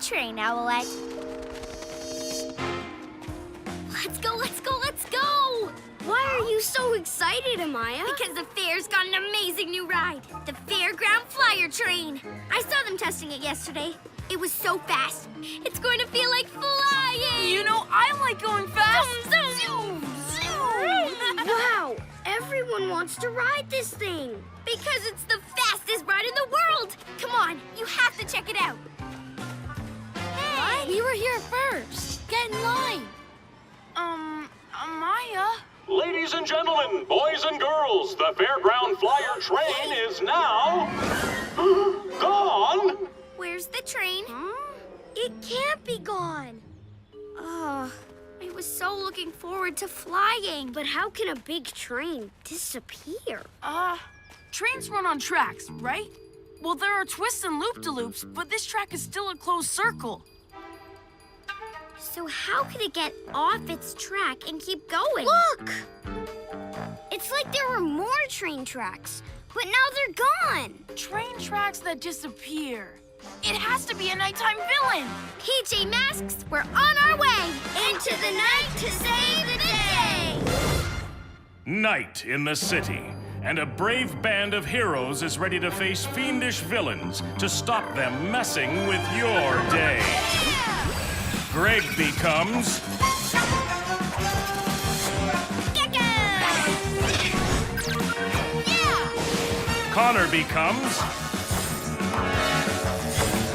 train, Owlette. Let's go, let's go, let's go! Why are you so excited, Amaya? Because the fair's got an amazing new ride, the Fairground Flyer Train. I saw them testing it yesterday. It was so fast. It's going to feel like flying. You know, I like going fast. Zoom, zoom, zoom. Wow, everyone wants to ride this thing. Because it's the fastest ride in the world. Come on, you have to check it out. Hey. We were here first. Get in line. Amaya? Ladies and gentlemen, boys and girls, the Fairground Flyer Train is now gone. Where's the train? It can't be gone. I was so looking forward to flying. But how can a big train disappear? Trains run on tracks, right? Well, there are twists and loop-de-loops, but this track is still a closed circle. So how could it get off its track and keep going? Look! It's like there were more train tracks, but now they're gone. Train tracks that disappear. It has to be a nighttime villain. Pyjamasques, we're on our way! Into the night to save the day! Night in the city, and a brave band of heroes is ready to face fiendish villains to stop them messing with your day. Greg becomes... Gecko! Yeah! Connor becomes...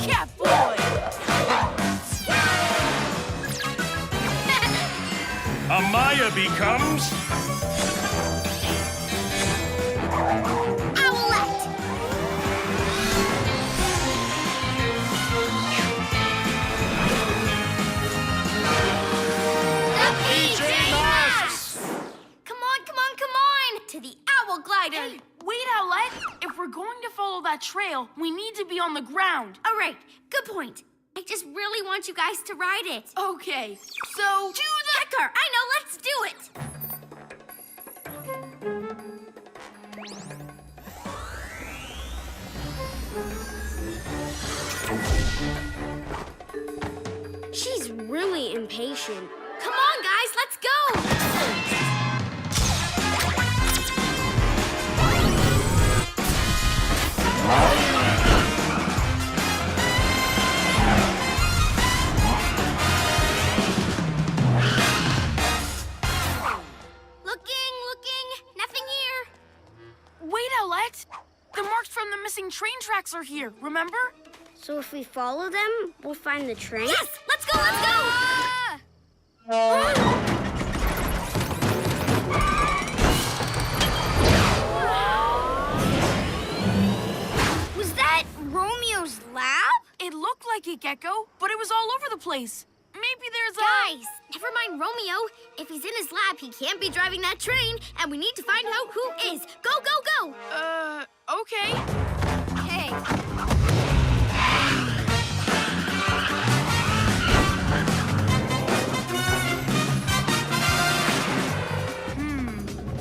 Catboy! Amaya becomes... Owlette! The Pyjamasques! Come on, come on, come on! To the Owl Glider! Hey, wait, Owlette. If we're going to follow that trail, we need to be on the ground. All right, good point. I just really want you guys to ride it. Okay, so... To the car! I know, let's do it! She's really impatient. Come on, guys, let's go! Looking, nothing here. Wait, Owlette. The marks from the missing train tracks are here, remember? So if we follow them, we'll find the train? Yes, let's go, let's go! Was that Romeo's lab? It looked like it, Gecko, but it was all over the place. Maybe there's Guys, never mind Romeo. If he's in his lab, he can't be driving that train, and we need to find out who is. Go, go, go! Okay. Hey.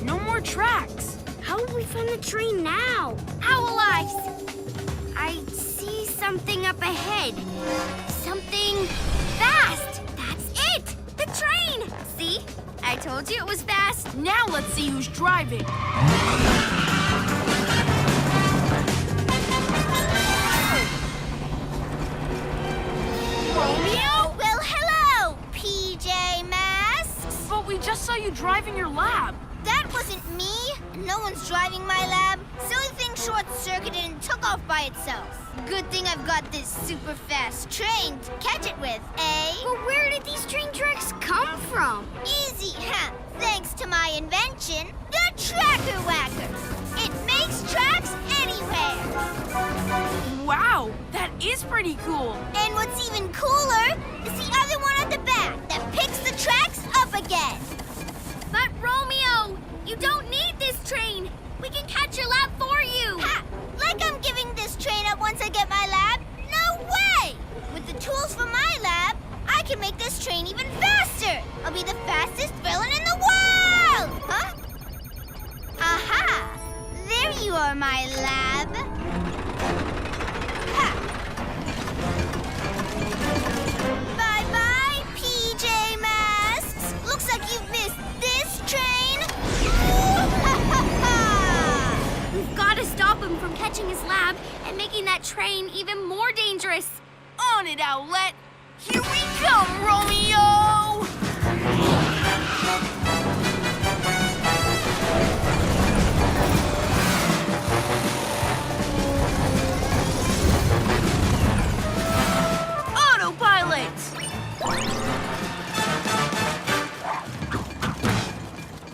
No more tracks. How will we find the train now? Owl Eyes! I see something up ahead. Something fast. That's it! The train! See? I told you it was fast. Now let's see who's driving. Romeo? Well, hello, PJ Masks. But we just saw you driving your lab. That wasn't me. No one's driving my lab. Silly thing short-circuited and took off by itself. Good thing I've got this super fast train to catch it with, eh? But where did these train tracks come from? Easy, huh? Thanks to my invention, the Tracker Whacker. It makes tracks anywhere. Wow, that is pretty cool. And what's even cooler is the other one at the back that picks the tracks up again. But Romeo, you don't need this train. We can catch your lab for you. Ha! Like I'm giving this train up once I get my lab? No way! With the tools from my lab, I can make this train even faster. I'll be the fastest villain in the world! Huh? Aha! There you are, my lab. Ha! even more dangerous. On it, Owlette! Here we come, Romeo! Autopilot!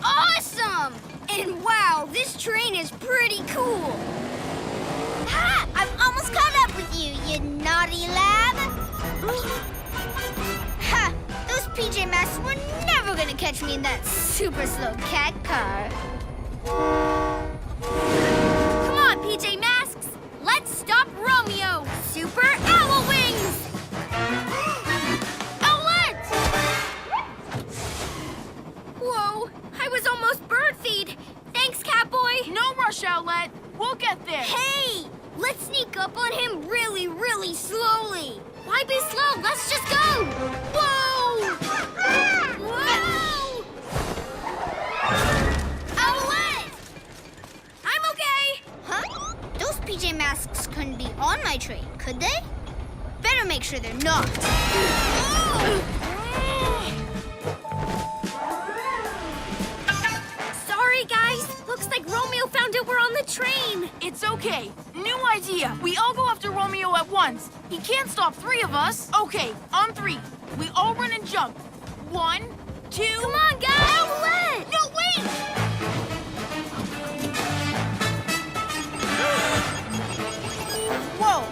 Awesome! And wow, this train is pretty cool. Ha! I'm almost caught up with you, you naughty lab. Ha! Those PJ Masks were never gonna catch me in that super slow cat car. Come on, PJ Masks! Let's stop Romeo! Super Owl Wings! Owlette! Whoa! I was almost bird feed. Thanks, Catboy. No rush, Owlette. We'll get there. Hey! Let's sneak up on him really, really slowly. Why be slow? Let's just go! Whoa! Whoa! Owlette! I'm okay! Huh? Those PJ Masks couldn't be on my train, could they? Better make sure they're not. Sorry, guys. Looks like Romeo found out we're on the train. It's okay. New idea. We all go after Romeo at once. He can't stop three of us. Okay, on three. We all run and jump. 1, 2... Come on, guys! Owlette! No, wait! Whoa!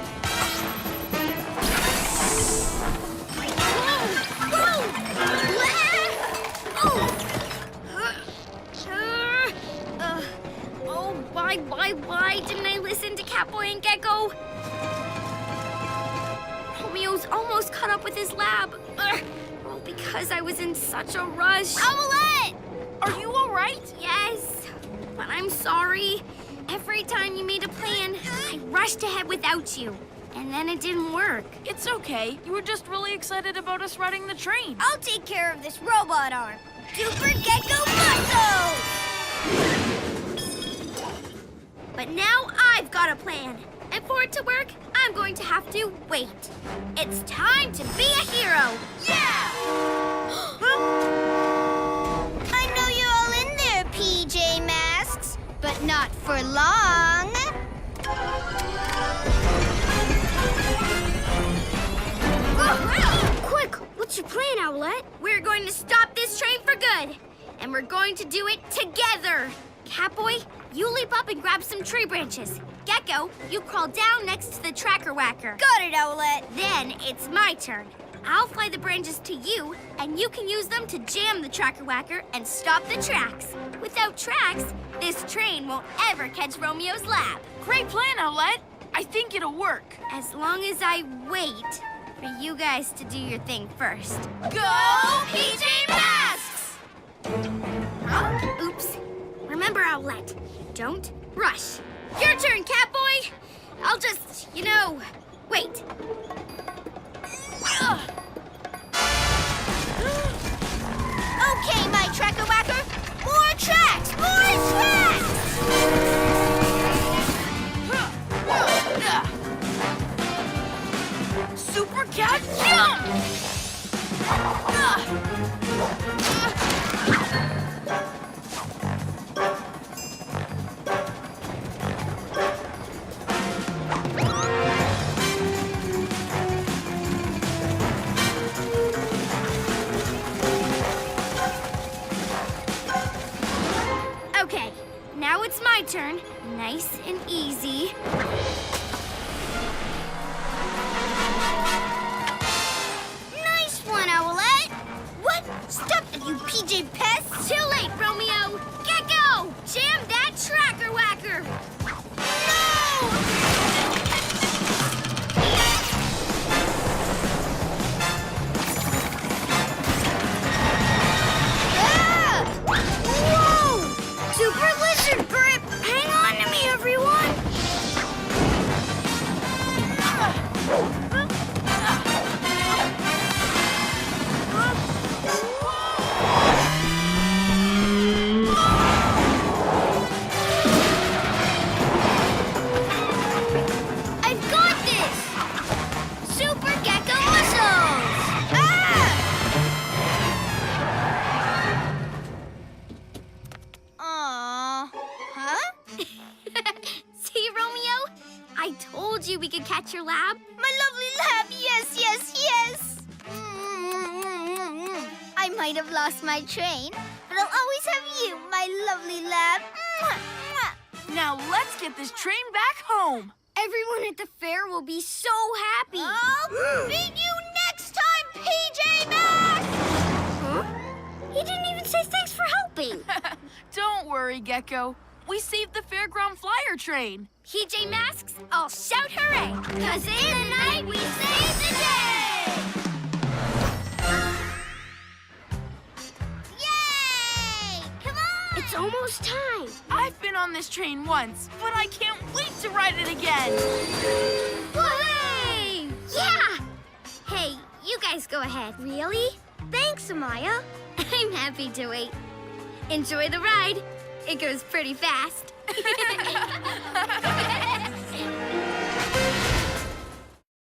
Why didn't I listen to Catboy and Gecko? Romeo's almost caught up with his lab. Well, because I was in such a rush. Owlette! Are you all right? Yes, but I'm sorry. Every time you made a plan, I rushed ahead without you. And then it didn't work. It's okay. You were just really excited about us riding the train. I'll take care of this robot arm. Super Gecko Muscle! But now I've got a plan. And for it to work, I'm going to have to wait. It's time to be a hero. Yeah! I know you're all in there, PJ Masks, but not for long. Quick, what's your plan, Owlette? We're going to stop this train for good. And we're going to do it together. Catboy, you leap up and grab some tree branches. Gecko, you crawl down next to the tracker whacker. Got it, Owlette. Then it's my turn. I'll fly the branches to you, and you can use them to jam the tracker whacker and stop the tracks. Without tracks, this train won't ever catch Romeo's lab. Great plan, Owlette. I think it'll work. As long as I wait for you guys to do your thing first. Go, PJ Masks! Huh? Oops. Remember, Owlette, don't rush. Your turn, Catboy. I'll just, wait. Okay, my tracker whacker. More tracks! More tracks! Super Cat Jump! Okay, now it's my turn. Nice and easy. Nice one, Owlette. What? Stop it, you PJ pests! Too late, Romeo! Gecko! Jam that tracker whacker! Ah! Whoa! Super Lizard Grip! Hang on to me, everyone! at your lab? My lovely lab, yes, yes, yes! I might have lost my train, but I'll always have you, my lovely lab. Now let's get this train back home. Everyone at the fair will be so happy. I'll meet you next time, PJ Masks! Huh? He didn't even say thanks for helping. Don't worry, Gecko. We saved the fairground flyer train. PJ Masks, I'll shout hooray! 'Cause in the night we save the day! Yay! Come on! It's almost time. I've been on this train once, but I can't wait to ride it again. Hooray! Yeah! Hey, you guys go ahead. Really? Thanks, Amaya. I'm happy to wait. Enjoy the ride. It goes pretty fast.